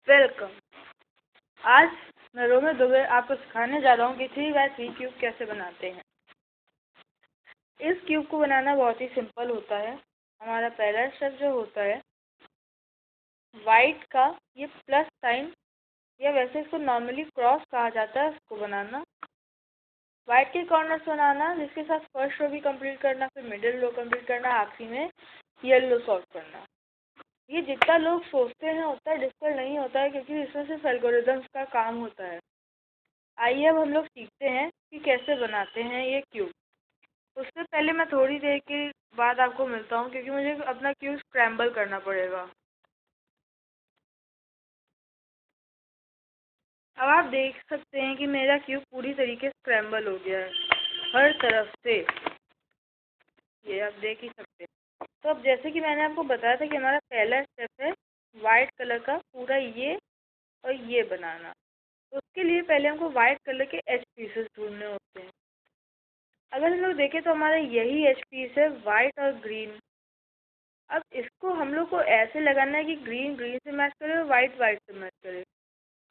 Welcome. आज मैं रोमित दुबे आपको सिखाने जा रहा हूँ कि 3x3 क्यूब कैसे बनाते हैं। इस क्यूब को बनाना बहुत ही सिंपल होता है। हमारा पहला स्टेप जो होता है, वाइट का ये प्लस साइन या वैसे इसको नॉर्मली क्रॉस कहा जाता है, इसको बनाना। वाइट के कॉर्नर्स बनाना, जिसके साथ फर्स्ट रो भी कंप्लीट करना, फिर मिडिल रो कंप्लीट करना, आखिरी में येलो सॉल्व करना। ये जितना लोग सोचते हैं उतना डिफिकल्ट नहीं होता है, क्योंकि इसमें सिर्फ एल्गोरिदम्स का काम होता है। आइए अब हम लोग सीखते हैं कि कैसे बनाते हैं ये क्यूब। उससे पहले मैं थोड़ी देर के बाद आपको मिलता हूँ, क्योंकि मुझे अपना क्यूब स्क्रैम्बल करना पड़ेगा। अब आप देख सकते हैं कि मेरा क्यूब पूरी तरीके से स्क्रैम्बल हो गया है हर तरफ से, ये आप देख ही सकते हैं। तो अब जैसे कि मैंने आपको बताया था कि हमारा पहला स्टेप है वाइट कलर का पूरा ये और ये बनाना। तो उसके लिए पहले हमको वाइट कलर के एच पीसेस ढूंढने होते हैं। अगर हम लोग देखें तो हमारा यही एच पीस है, वाइट और ग्रीन। अब इसको हम लोग को ऐसे लगाना है कि ग्रीन ग्रीन से मैच करे और वाइट वाइट से मैच करे।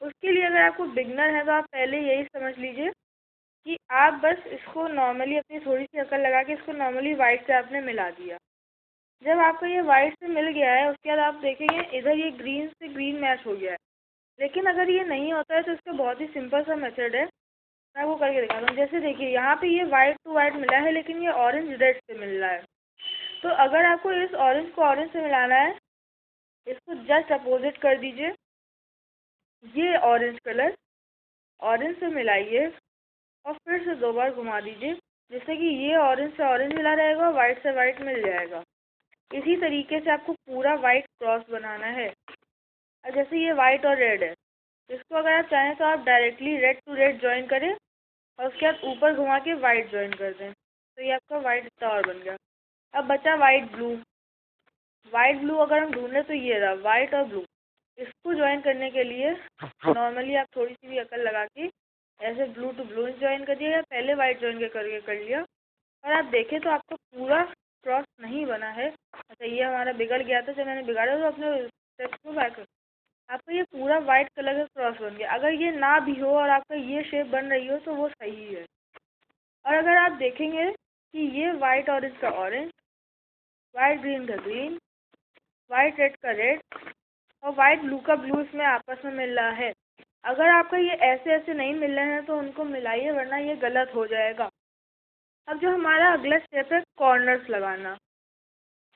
उसके लिए अगर आपको बिगनर है तो आप पहले यही समझ लीजिए कि आप बस इसको नॉर्मली अपनी थोड़ी सी अकल लगा के इसको नॉर्मली वाइट से आपने मिला दिया। जब आपको ये वाइट से मिल गया है, उसके बाद आप देखेंगे इधर ये ग्रीन से ग्रीन मैच हो गया है। लेकिन अगर ये नहीं होता है तो इसका बहुत ही सिंपल सा मेथड है, मैं वो करके दिखाता हूँ। जैसे देखिए यहाँ पे ये वाइट टू वाइट मिला है, लेकिन ये ऑरेंज रेड से मिल रहा है। तो अगर आपको इस ऑरेंज को ऑरेंज से मिलाना है, इसको जस्ट अपोजिट कर दीजिए। ये ऑरेंज कलर ऑरेंज से मिलाइए और फिर से 2 बार घुमा दीजिए, जिससे कि ये ऑरेंज से ऑरेंज मिला रहेगा और वाइट से वाइट मिल जाएगा। इसी तरीके से आपको पूरा वाइट क्रॉस बनाना है। और जैसे ये वाइट और रेड है, इसको अगर आप चाहें तो आप directly red to red join करें और उसके बाद ऊपर घुमा के वाइट ज्वाइन कर दें, तो ये आपका वाइट इतना और बन गया। अब बचा वाइट ब्लू। वाइट ब्लू अगर हम ढूंढें तो ये रहा, वाइट और ब्लू। इसको ज्वाइन करने के लिए नॉर्मली आप थोड़ी सी भी अकल लगा के ऐसे ब्लू टू ब्लू ज्वाइन कर दिया, या पहले वाइट ज्वाइन करके कर लिया, और आप देखें तो आपका पूरा क्रॉस नहीं बना है। अच्छा, ये हमारा बिगड़ गया था, जब मैंने बिगाड़ा तो अपने स्टेप्स को बैक, आपका ये पूरा वाइट कलर का क्रॉस बन गया। अगर ये ना भी हो और आपका ये शेप बन रही हो तो वो सही है। और अगर आप देखेंगे कि ये वाइट ऑरेंज का ऑरेंज, वाइट ग्रीन का ग्रीन, वाइट रेड का रेड और वाइट ब्लू का ब्लू इसमें आपस में मिल रहा है। अगर आपका ये ऐसे ऐसे नहीं मिल रहे हैं तो उनको मिलाइए, वरना ये गलत हो जाएगा। अब जो हमारा अगला स्टेप है कॉर्नर्स लगाना।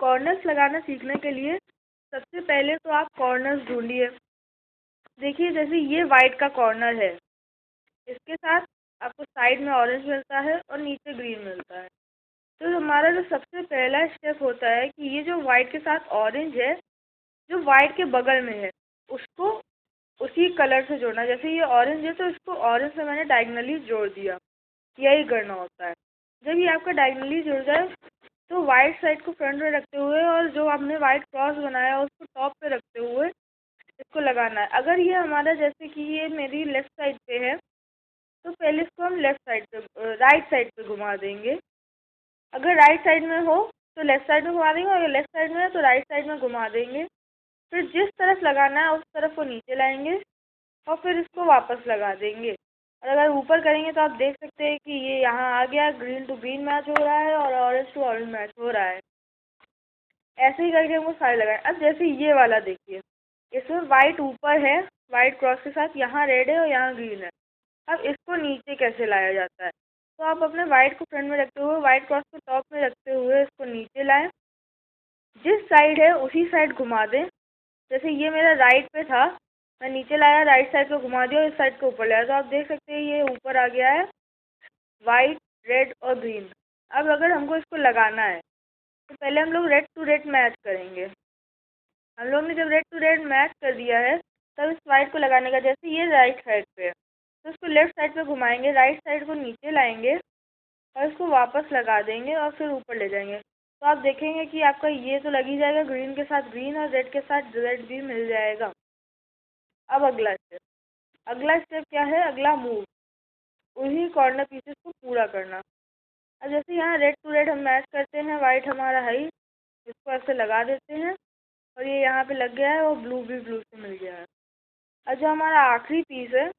कॉर्नर्स लगाना सीखने के लिए सबसे पहले तो आप कॉर्नर्स ढूंढिए। देखिए जैसे ये वाइट का कॉर्नर है, इसके साथ आपको साइड में ऑरेंज मिलता है और नीचे ग्रीन मिलता है। तो हमारा जो सबसे पहला स्टेप होता है कि ये जो वाइट के साथ ऑरेंज है, जो वाइट के बगल में है, उसको उसी कलर से जोड़ना। जैसे ये ऑरेंज है तो इसको ऑरेंज से मैंने डायगनली जोड़ दिया, यही करना होता है। जब ये आपका डायगनली जुड़ जाए तो वाइट साइड को फ्रंट में रखते हुए और जो आपने वाइट क्रॉस बनाया उसको टॉप पे रखते हुए इसको लगाना है। अगर ये हमारा जैसे कि ये मेरी लेफ्ट साइड पे है, तो पहले इसको हम लेफ्ट साइड पे राइट साइड पे घुमा देंगे। अगर राइट साइड में हो तो लेफ्ट साइड में घुमा देंगे, और अगर लेफ्ट साइड में है तो राइट साइड में घुमा देंगे। फिर जिस तरफ लगाना है उस तरफ को नीचे लाएंगे और फिर इसको वापस लगा देंगे। और अगर ऊपर करेंगे तो आप देख सकते हैं कि ये यहाँ आ गया, ग्रीन टू ग्रीन मैच हो रहा है और ऑरेंज टू ऑरेंज मैच हो रहा है। ऐसे ही करके हमको सारे लगाए। अब जैसे ये वाला देखिए, इसमें वाइट ऊपर है, वाइट क्रॉस के साथ, यहाँ रेड है और यहाँ ग्रीन है। अब इसको नीचे कैसे लाया जाता है, तो आप अपने वाइट को फ्रंट में रखते हुए वाइट क्रॉस को टॉप में रखते हुए इसको नीचे लाएं। जिस साइड है उसी साइड घुमा दें। जैसे ये मेरा राइट पे था, मैं नीचे लाया, राइट साइड को घुमा दिया और इस साइड को ऊपर लाया, तो आप देख सकते हैं ये ऊपर आ गया है वाइट, रेड और ग्रीन। अब अगर हमको इसको लगाना है तो पहले हम लोग रेड टू रेड मैच करेंगे। हम लोग ने जब रेड टू रेड मैच कर दिया है, तब इस वाइट को लगाने का, जैसे ये राइट साइड पे है तो इसको लेफ्ट साइड पे घुमाएंगे, राइट साइड को नीचे लाएंगे और इसको वापस लगा देंगे और फिर ऊपर ले जाएंगे। तो आप देखेंगे कि आपका ये तो लग ही जाएगा, ग्रीन के साथ ग्रीन और रेड के साथ रेड भी मिल जाएगा। अब अगला स्टेप क्या है, अगला मूव, उन्हीं कॉर्नर पीसेस को पूरा करना। अब जैसे यहाँ रेड टू रेड हम मैच करते हैं, वाइट हमारा है ही, इसको ऐसे लगा देते हैं और ये यहाँ पे लग गया है और ब्लू भी ब्लू से मिल गया है। और जो हमारा आखिरी पीस है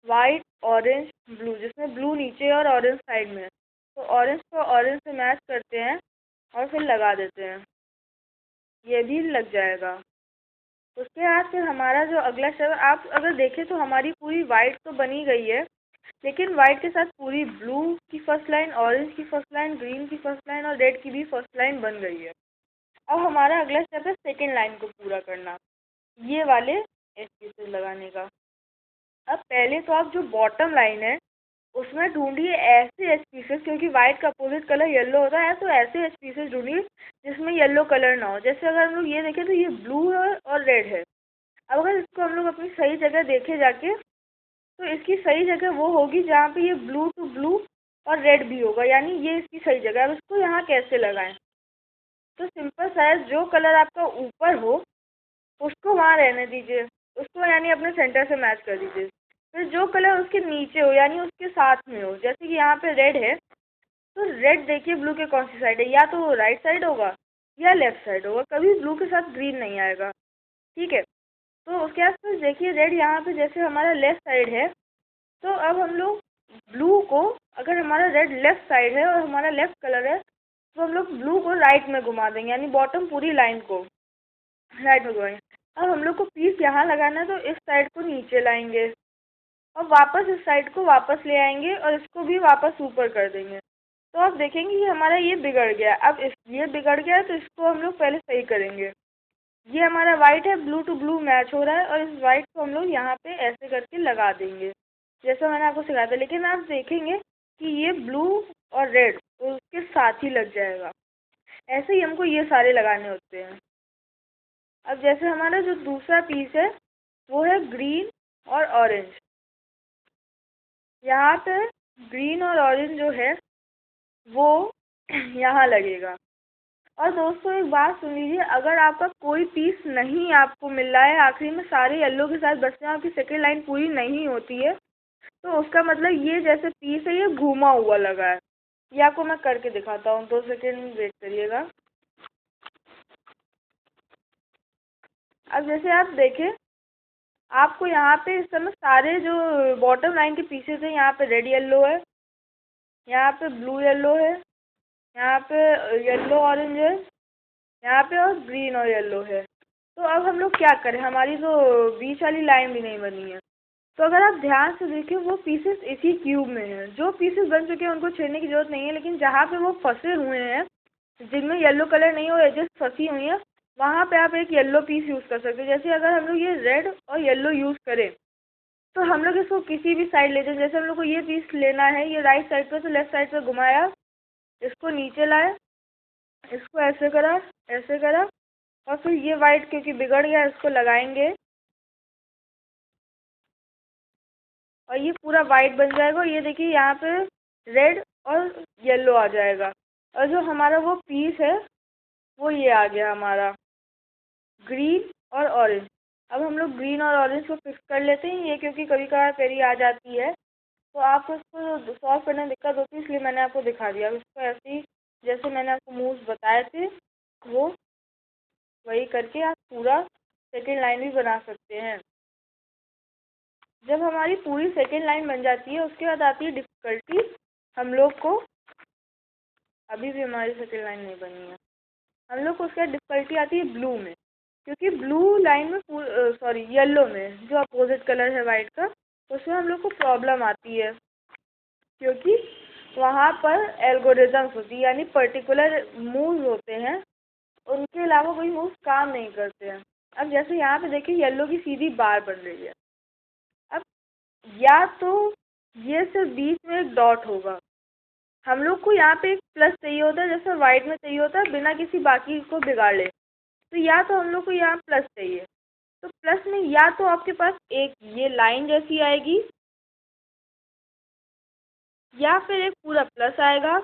वाइट ऑरेंज ब्लू, जिसमें ब्लू नीचे और ऑरेंज साइड में है, तो ऑरेंज को ऑरेंज से मैच करते हैं और फिर लगा देते हैं, ये भी लग जाएगा। उसके बाद फिर हमारा जो अगला स्टेप, आप अगर देखें तो हमारी पूरी वाइट तो बनी गई है, लेकिन वाइट के साथ पूरी ब्लू की फर्स्ट लाइन, ऑरेंज की फर्स्ट लाइन, ग्रीन की फर्स्ट लाइन और रेड की भी फर्स्ट लाइन बन गई है। अब हमारा अगला स्टेप है सेकेंड लाइन को पूरा करना, ये वाले एज पीसेस लगाने का। अब पहले तो आप जो बॉटम लाइन है उसमें ढूंढिए ऐसे एज पीसेस, क्योंकि वाइट का अपोजिट कलर येलो होता है, तो ऐसे एज पीसेस ढूंढिए जिसमें येलो कलर ना हो। जैसे अगर हम लोग ये देखें तो ये ब्लू है और रेड है। अब अगर इसको हम लोग अपनी सही जगह देखे जाके, तो इसकी सही जगह वो होगी जहाँ पे ये ब्लू टू ब्लू और रेड भी होगा, यानी ये इसकी सही जगह। अब इसको यहाँ कैसे लगाएं? तो सिंपल सा है, जो कलर आपका ऊपर हो उसको वहाँ रहने दीजिए, उसको यानी अपने सेंटर से मैच कर दीजिए। फिर जो कलर उसके नीचे हो यानी उसके साथ में हो, जैसे कि यहाँ पे रेड है, तो रेड देखिए ब्लू के कौन सी साइड है, या तो राइट साइड होगा या लेफ्ट साइड होगा, कभी ब्लू के साथ ग्रीन नहीं आएगा। ठीक है, तो उसके आसपास देखिए रेड यहाँ पे जैसे हमारा लेफ्ट साइड है, तो अब हम लोग ब्लू को, अगर हमारा रेड लेफ्ट साइड है और हमारा लेफ्ट कलर है, तो हम लोग ब्लू को राइट में घुमा देंगे, यानी बॉटम पूरी लाइन को राइट में घुमाएंगे। अब हम लोग को पीस यहाँ लगाना है, तो इस साइड को नीचे लाएंगे और वापस इस साइड को वापस ले आएंगे और इसको भी वापस ऊपर कर देंगे। तो आप देखेंगे कि हमारा ये बिगड़ गया। अब ये बिगड़ गया है, तो इसको हम लोग पहले सही करेंगे। ये हमारा वाइट है, ब्लू टू ब्लू मैच हो रहा है, और इस वाइट को हम लोग यहाँ पे ऐसे करके लगा देंगे जैसा मैंने आपको सिखाया था। लेकिन आप देखेंगे कि ये ब्लू और रेड उसके साथ ही लग जाएगा। ऐसे ही हमको ये सारे लगाने होते हैं। अब जैसे हमारा जो दूसरा पीस है वो है ग्रीन और ऑरेंज। यहाँ पे ग्रीन और ऑरेंज जो है वो यहाँ लगेगा। और दोस्तों एक बात सुन लीजिए, अगर आपका कोई पीस नहीं आपको मिल रहा है, आखिरी में सारे येलो के साथ बचते हैं, आपकी सेकेंड लाइन पूरी नहीं होती है, तो उसका मतलब ये जैसे पीस है ये घूमा हुआ लगा है। ये आपको मैं करके दिखाता हूँ, 2 सेकेंड वेट करिएगा। अब जैसे आप देखें, आपको यहाँ पे इस समय सारे जो बॉटम लाइन के पीसेस हैं, यहाँ पे रेड येलो है, यहाँ पे ब्लू येलो है, यहाँ पे येलो ऑरेंज है, यहाँ पे और ग्रीन और येलो है। तो अब हम लोग क्या करें, हमारी तो बीच वाली लाइन भी नहीं बनी है। तो अगर आप ध्यान से देखें वो पीसेस इसी क्यूब में हैं। जो पीसेस बन चुके हैं उनको छेड़ने की ज़रूरत नहीं है, लेकिन जहाँ पे वो फंसे हुए हैं, जिनमें येलो कलर नहीं हो, एजेस फंसी हुई हैं, वहाँ पे आप एक येलो पीस यूज़ कर सकते हैं। जैसे अगर हम लोग ये रेड और येलो यूज़ करें, तो हम लोग इसको किसी भी साइड ले जाए। जैसे हम लोग को ये पीस लेना है, ये राइट साइड पर, तो लेफ्ट साइड पर घुमाया, इसको नीचे लाए, इसको ऐसे करा, और फिर ये वाइट क्योंकि बिगड़ गया इसको लगाएंगे और ये पूरा वाइट बन जाएगा। और ये देखिए यहाँ पे रेड और येलो आ जाएगा, और जो हमारा वो पीस है वो ये आ गया हमारा ग्रीन और ऑरेंज। अब हम लोग ग्रीन और ऑरेंज को फिक्स कर लेते हैं, ये क्योंकि कभी कभार पेरी आ जाती है तो आपको इसको सॉल्व करने में दिक्कत होती है, इसलिए मैंने आपको दिखा दिया। इसको ऐसे ही जैसे मैंने आपको मूव्स बताए थे वो वही करके आप पूरा सेकेंड लाइन भी बना सकते हैं। जब हमारी पूरी सेकेंड लाइन बन जाती है उसके बाद आती है डिफ़िकल्टी। हम लोग को अभी भी हमारी सेकेंड लाइन नहीं बनी है, हम लोग को उसके बाद डिफ़िकल्टी आती है ब्लू में, क्योंकि ब्लू लाइन में सॉरी येलो में जो अपोजिट कलर है वाइट का, उसमें हम लोग को प्रॉब्लम आती है, क्योंकि वहाँ पर एल्गोरिदम्स होती है, यानी पर्टिकुलर मूव्स होते हैं, उनके अलावा कोई मूव्स काम नहीं करते हैं। अब जैसे यहाँ पे देखिए येलो की सीधी बार बन रही है। अब या तो ये सिर्फ बीच में एक डॉट होगा, हम लोग को यहाँ पे एक प्लस चाहिए होता है जैसे वाइट में चाहिए होता है, बिना किसी बाकी को बिगाड़े। तो या तो हम लोग को यहाँ प्लस चाहिए, तो प्लस में या तो आपके पास एक ये लाइन जैसी आएगी, या फिर एक पूरा प्लस आएगा,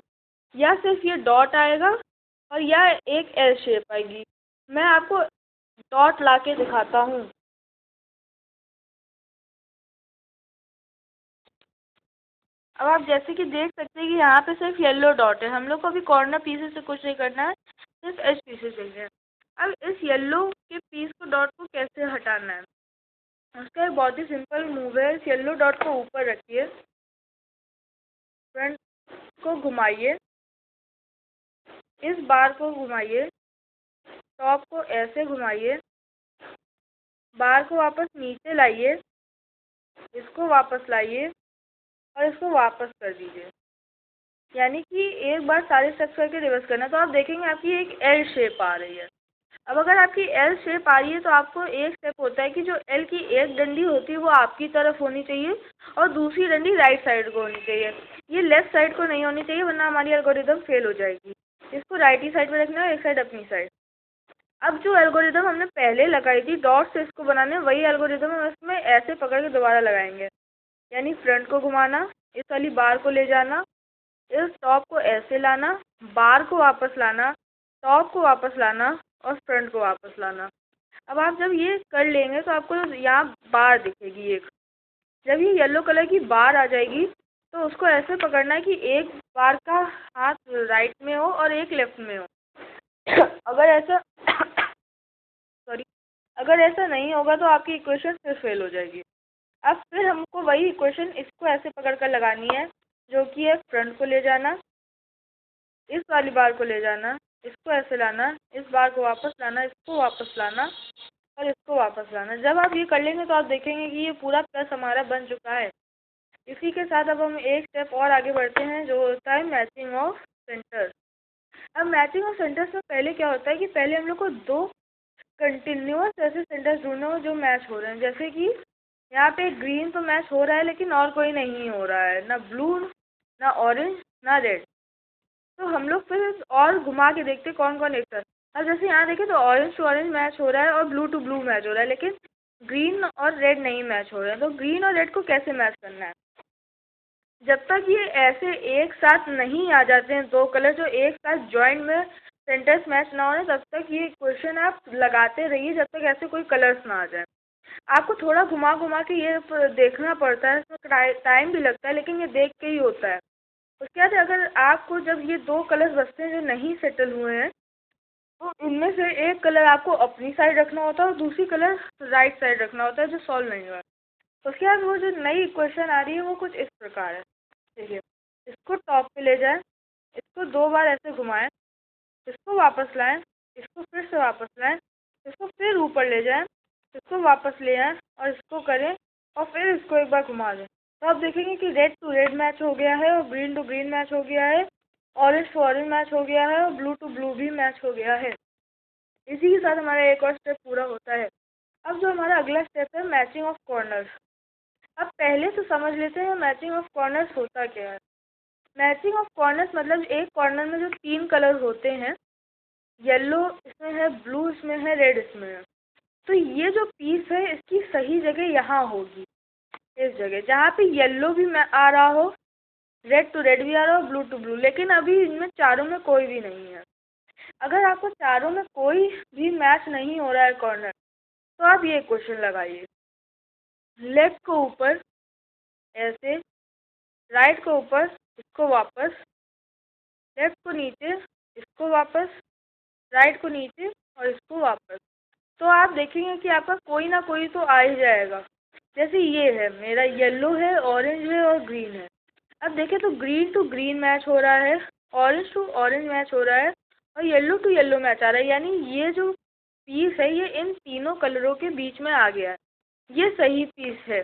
या सिर्फ ये डॉट आएगा, और या एक एल शेप आएगी। मैं आपको डॉट ला के दिखाता हूँ। अब आप जैसे कि देख सकते हैं कि यहाँ पे सिर्फ येलो डॉट है, हम लोग को अभी कॉर्नर पीसेस से कुछ नहीं करना है, सिर्फ एज पीसेस चाहिए। अब इस येलो के पीस को डॉट को कैसे हटाना है। उसका एक बहुत ही सिंपल मूव है। इस येलो डॉट को ऊपर रखिए, फ्रंट को घुमाइए, इस बार को घुमाइए, टॉप को ऐसे घुमाइए, बार को वापस नीचे लाइए, इसको वापस लाइए और इसको वापस कर दीजिए। यानी कि एक बार सारे स्टेप्स करके रिवर्स करना, तो आप देखेंगे आपकी एक एल शेप आ रही है। अब अगर आपकी एल शेप आ रही है तो आपको एक स्टेप होता है कि जो एल की एक डंडी होती है वो आपकी तरफ होनी चाहिए और दूसरी डंडी राइट साइड को होनी चाहिए। ये लेफ्ट साइड को नहीं होनी चाहिए, वरना हमारी एल्गोरिदम फेल हो जाएगी। इसको राइट ही साइड में रखना है, एक साइड अपनी साइड। अब जो एल्गोरिदम हमने पहले लगाई थी डॉट से इसको बनाने, वही एल्गोरिदम हम इसमें ऐसे पकड़ के दोबारा लगाएंगे। यानी फ्रंट को घुमाना, इस वाली बार को ले जाना, इस टॉप को ऐसे लाना, बार को वापस लाना, टॉप को वापस लाना और फ्रंट को वापस लाना। अब आप जब ये कर लेंगे तो आपको यहाँ बार दिखेगी एक। जब ये येलो कलर की बार आ जाएगी तो उसको ऐसे पकड़ना है कि एक बार का हाथ राइट में हो और एक लेफ्ट में हो। अगर ऐसा सॉरी अगर ऐसा नहीं होगा तो आपकी इक्वेशन फिर फेल हो जाएगी। अब फिर हमको वही इक्वेशन इसको ऐसे पकड़ कर लगानी है, जो कि है फ्रंट को ले जाना, इस वाली बार को ले जाना, इसको ऐसे लाना, इस बार को वापस लाना, इसको वापस लाना और इसको वापस लाना। जब आप ये कर लेंगे तो आप देखेंगे कि ये पूरा प्लस हमारा बन चुका है। इसी के साथ अब हम एक स्टेप और आगे बढ़ते हैं, जो होता है मैचिंग ऑफ सेंटर्स। अब मैचिंग ऑफ सेंटर्स में पहले क्या होता है कि पहले हम लोग को दो कंटिन्यूअस ऐसे सेंटर्स ढूंढने हो जो मैच हो रहे हैं। जैसे कि यहाँ पे ग्रीन तो मैच हो रहा है लेकिन और कोई नहीं हो रहा है, ना ब्लू ना ऑरेंज ना रेड। तो हम लोग फिर और घुमा के देखते कौन कौन एक साथ। अब जैसे यहाँ देखें तो ऑरेंज टू ऑरेंज मैच हो रहा है और ब्लू टू ब्लू मैच हो रहा है, लेकिन ग्रीन और रेड नहीं मैच हो रहा है। तो ग्रीन और रेड को कैसे मैच करना है? जब तक ये ऐसे एक साथ नहीं आ जाते हैं दो कलर जो एक साथ जॉइंट में सेंटर्स मैच ना हो रहे, तब तक ये क्वेश्चन आप लगाते रहिए जब तक ऐसे कोई कलर्स ना आ जाए। आपको थोड़ा घुमा घुमा के ये देखना पड़ता है, इसमें टाइम भी लगता है, लेकिन ये देख के ही होता है। उसके बाद अगर आपको जब ये दो कलर्स बचते हैं जो नहीं सेटल हुए हैं, तो इनमें से एक कलर आपको अपनी साइड रखना होता है और दूसरी कलर राइट साइड रखना होता है जो सॉल्व नहीं हुआ है। उसके बाद वो जो नई इक्वेशन आ रही है वो कुछ इस प्रकार है। देखिए, इसको टॉप पे ले जाएं, इसको दो बार ऐसे घुमाएं, इसको वापस लाएं, इसको फिर से वापस लाएं, इसको फिर ऊपर ले जाएं, इसको वापस ले आएं और इसको करें और फिर इसको एक बार घुमा दें। तो आप देखेंगे कि रेड टू रेड मैच हो गया है और ग्रीन टू ग्रीन मैच हो गया है, ऑरेंज टू ऑरेंज मैच हो गया है और ब्लू टू ब्लू भी मैच हो गया है। इसी के साथ हमारा एक और स्टेप पूरा होता है। अब जो हमारा अगला स्टेप है मैचिंग ऑफ कॉर्नर्स। अब पहले से समझ लेते हैं मैचिंग ऑफ कॉर्नर्स होता क्या है। मैचिंग ऑफ कॉर्नर्स मतलब एक कॉर्नर में जो तीन कलर होते हैं, येलो इसमें है, ब्लू इसमें है, रेड इसमें है, तो ये जो पीस है इसकी सही जगह यहाँ होगी, इस जगह जहाँ पे येलो भी आ रहा हो, रेड टू रेड भी आ रहा हो, ब्लू टू ब्लू। लेकिन अभी इनमें चारों में कोई भी नहीं है। अगर आपको चारों में कोई भी मैच नहीं हो रहा है कॉर्नर, तो आप ये क्वेश्चन लगाइए, लेफ्ट को ऊपर ऐसे, राइट को ऊपर, इसको वापस, लेफ्ट को नीचे, इसको वापस, राइट को नीचे और इसको वापस। तो आप देखेंगे कि आपका कोई ना कोई तो आ ही जाएगा। जैसे ये है, मेरा येलो है, ऑरेंज है और ग्रीन है। अब देखें तो ग्रीन टू ग्रीन मैच हो रहा है, ऑरेंज टू ऑरेंज मैच हो रहा है और येलो टू येलो मैच आ रहा है। यानी ये जो पीस है ये इन तीनों कलरों के बीच में आ गया है, ये सही पीस है।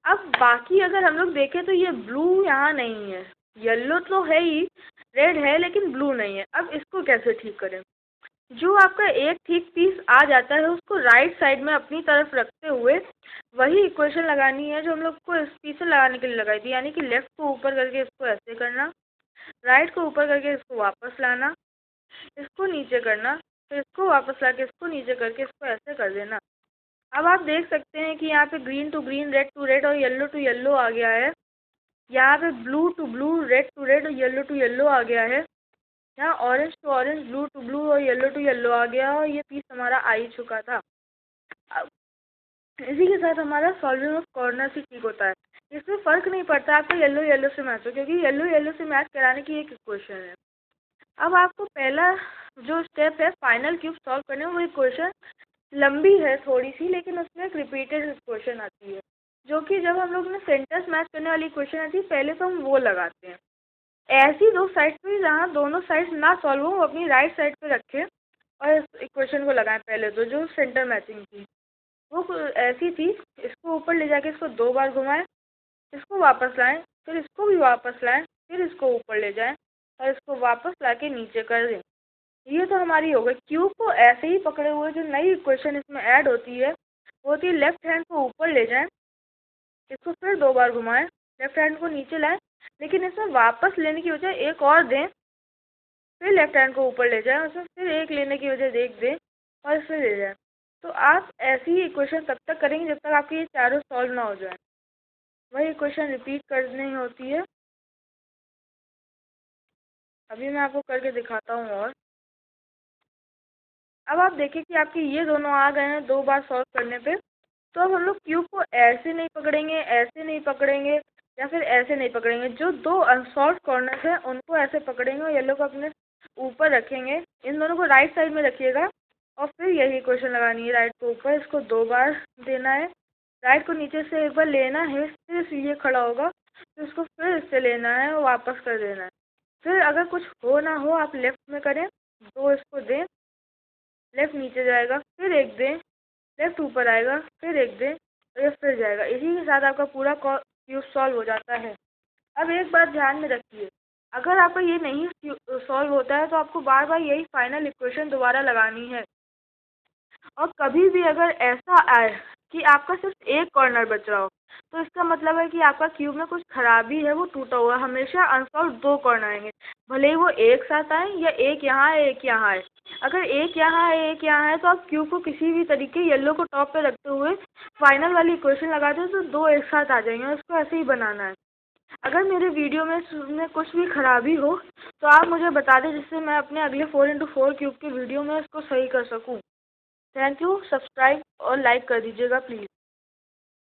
अब बाकी अगर हम लोग देखें तो ये ब्लू यहाँ नहीं है, येलो तो है ही, रेड है लेकिन ब्लू नहीं है। अब इसको कैसे ठीक करें? जो आपका एक ठीक पीस आ जाता है उसको राइट साइड में अपनी तरफ रखते हुए वही इक्वेशन लगानी है जो हम लोग को इस पीस से लगाने के लिए लगाई थी। यानी कि लेफ्ट को ऊपर करके इसको ऐसे करना, राइट को ऊपर करके इसको वापस लाना, इसको नीचे करना, फिर इसको वापस ला के इसको नीचे करके इसको ऐसे कर देना। अब आप देख सकते हैं कि यहाँ पे green to green, red to red और येलो टू येलो आ गया है। यहाँ पे blue to blue, red to red और येलो टू येलो आ गया है। यहाँ orange to orange, blue to blue और येलो टू येलो आ गया और ये पीस हमारा आ ही चुका था। अब इसी के साथ हमारा सॉल्विंग ऑफ कॉर्नर से ठीक होता है। इसमें फ़र्क नहीं पड़ता आपको येलो येलो से मैच हो, क्योंकि येलो येलो से मैच कराने की एक इक्वेशन है। अब आपको पहला जो स्टेप है फाइनल क्यूब सॉल्व करने में, वो इक्वेशन लंबी है थोड़ी सी, लेकिन उसमें एक रिपीटेड क्वेश्चन आती है, जो कि जब हम लोग ने सेंटेंस मैच करने वाली क्वेश्चन आती है पहले तो हम वो लगाते हैं। ऐसी दो साइड पे जहाँ दोनों साइड ना सॉल्व हो, अपनी राइट साइड पे रखें और इस इक्वेशन को लगाएं। पहले तो जो सेंटर मैचिंग थी वो ऐसी थी, इसको ऊपर ले जाके इसको 2 बार घुमाएं, इसको वापस लाएं, फिर इसको भी वापस लाएं, फिर इसको ऊपर ले जाएं और इसको वापस ला के नीचे कर दें। ये तो हमारी हो गई। क्यूब को ऐसे ही पकड़े हुए जो नई इक्वेशन इसमें ऐड होती है वो होती है लेफ्ट हैंड को ऊपर ले जाएं, इसको फिर 2 बार घुमाएं, लेफ्ट हैंड को नीचे लाएं, लेकिन इसमें वापस लेने की बजाय एक और दें, फिर लेफ्ट हैंड को ऊपर ले जाएं, उसमें फिर एक लेने की बजाय एक दें और फिर ले जाएं। तो आप ऐसी ही इक्वेशन तब तक करेंगे जब तक आपकी ये चारों सॉल्व ना हो जाए। वही इक्वेशन रिपीट करनी होती है। अभी मैं आपको करके दिखाता हूँ। और अब आप देखिए कि आपके ये दोनों आ गए हैं 2 बार सॉल्व करने पे। तो अब हम लोग क्यूब को ऐसे नहीं पकड़ेंगे, ऐसे नहीं पकड़ेंगे या फिर ऐसे नहीं पकड़ेंगे। जो 2 अनसॉल्व कॉर्नर्स हैं उनको ऐसे पकड़ेंगे और येलो को अपने ऊपर रखेंगे। इन दोनों को राइट साइड में रखिएगा और फिर यही क्वेश्चन लगानी है। राइट को ऊपर, इसको 2 बार देना है, राइट को नीचे से एक बार लेना है, फिर ये खड़ा होगा, फिर इसको फिर इससे लेना है और वापस कर देना है। फिर अगर कुछ हो ना हो आप लेफ्ट में करें, 2 इसको दें, लेफ्ट नीचे जाएगा, फिर एक दें, लेफ्ट ऊपर आएगा, फिर एक दें और ये फिर जाएगा। इसी के साथ आपका पूरा क्यूब सॉल्व हो जाता है। अब एक बात ध्यान में रखिए, अगर आपका ये नहीं सॉल्व होता है तो आपको बार बार यही फाइनल इक्वेशन दोबारा लगानी है। और कभी भी अगर ऐसा आए कि आपका सिर्फ एक कॉर्नर बच रहा हो तो इसका मतलब है कि आपका क्यूब में कुछ खराबी है, वो टूटा हुआ। हमेशा अनसॉल्व 2 कॉर्नर आएंगे, भले ही वो एक साथ आए या एक यहाँ है एक यहाँ है। अगर एक यहाँ है एक यहाँ है तो आप क्यूब को किसी भी तरीके येलो को टॉप पे रखते हुए फाइनल वाली इक्वेशन लगाते हो तो 2 एक साथ आ जाएंगे और इसको ऐसे ही बनाना है। अगर मेरे वीडियो में कुछ भी खराबी हो तो आप मुझे बता दें, जिससे मैं अपने अगले 4x4 क्यूब की वीडियो में इसको सही कर सकूँ। Thank you. सब्सक्राइब और लाइक कर दीजिएगा प्लीज़।